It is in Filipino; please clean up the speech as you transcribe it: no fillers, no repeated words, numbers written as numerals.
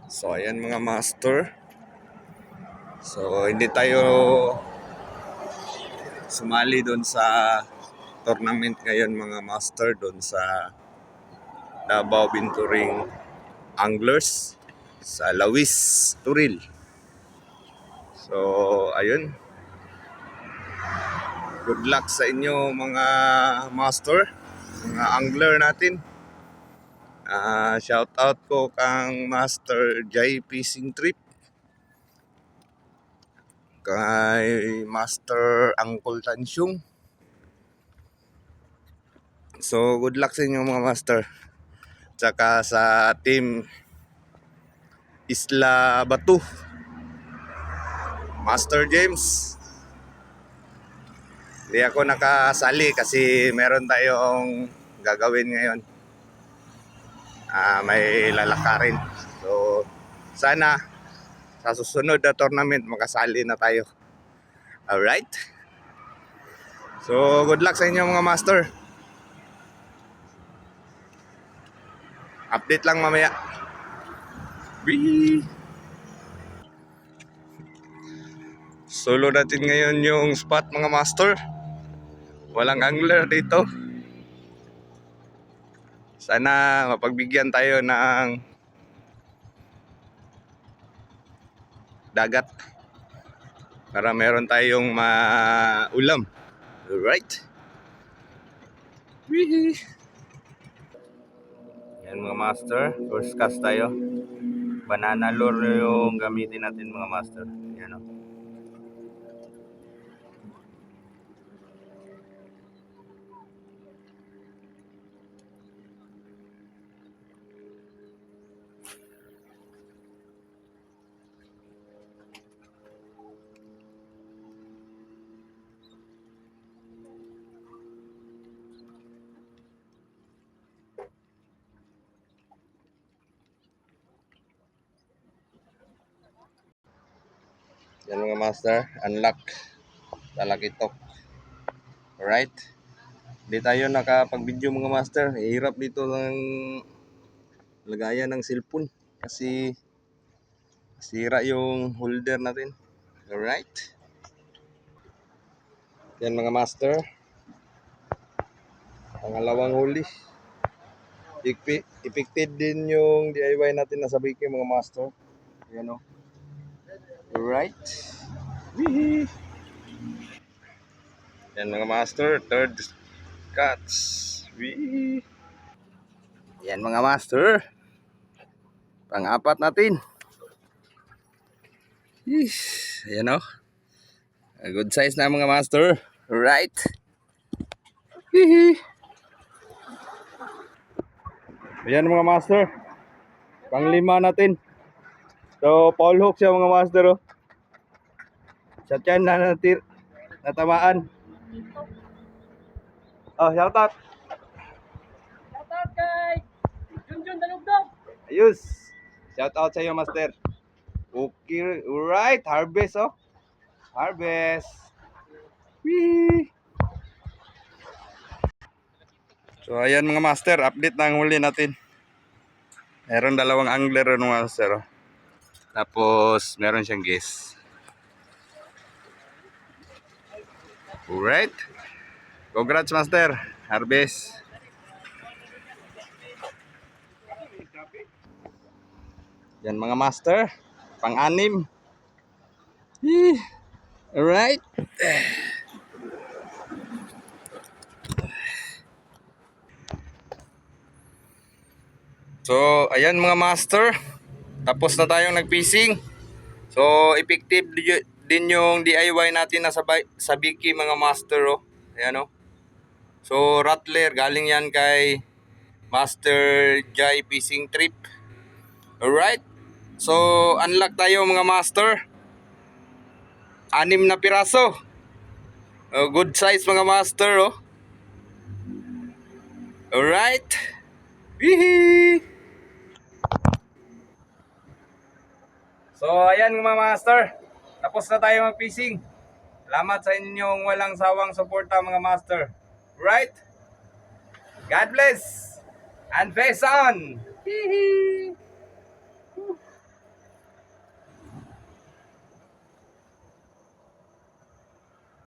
So ayan mga master. So hindi tayo sumali doon sa tournament ngayon mga master doon sa Davao Binturing Anglers sa Lawis, Turil. So ayun. Good luck sa inyo mga master, mga angler natin. Shout out ko kang Master Jai Fishing Trip, kay Master Angkol Tansyong. So good luck sa inyo mga master. Tsaka sa team Isla Batu, Master James. Hindi ako nakasali kasi meron tayong gagawin ngayon. May lalakarin. So sana sa susunod na tournament makasali na tayo. Alright. So good luck sa inyo mga master. Update lang mamaya. Wee! Solo natin ngayon yung spot mga master. Walang angler dito. Sana mapagbigyan tayo ng dagat para meron tayong maulam. Alright. Wee! Yan mga master, first cast tayo. Banana lure yung gamitin natin mga master. Yan o. Yan mga master, unlock talakitok. Alright. Hindi tayo nakapag-video mga master. Hirap dito ng lagayan ng cellphone kasi sira yung holder natin. Alright. Yan mga master. Pangalawang huli. Effective din yung DIY natin na sabi ko mga master. Yan o. Alright. Wee! Yan mga master, third catch. Wee! Yan mga master. Pang-apat natin. Ayan o. Good size na mga master. Right. Hihi. Ayan mga master. Pang-lima natin. So, Paul hook siya mga master o. Sa tiyan na natamaan. Oh, shout out. Shout out kay Junjun Dalugdog. Ayos. Shout out sa iyo master. Okay, right. Harvest oh. Harvest. Wee. So ayan mga master, update na ang huli natin. Meron dalawang angler ng master. Oh. Tapos meron siyang guest. Alright. Congrats master. Harvest. Yan mga master. Pang-anim. Alright. So, ayan mga master. Tapos na tayong nag-fishing. So, effective din yung DIY natin na sa Biki mga master. Oh. Ayan oh. So, rattler. Galing yan kay Master Jai Fishing Trip. Alright. So, unlock tayo mga master. 6 na piraso. Good size mga master. Oh. Alright. Wee! So ayan mga master, tapos na tayo mag-fishing. Salamat sa inyong walang sawang suporta mga master. Right? God bless and face on! Hihi!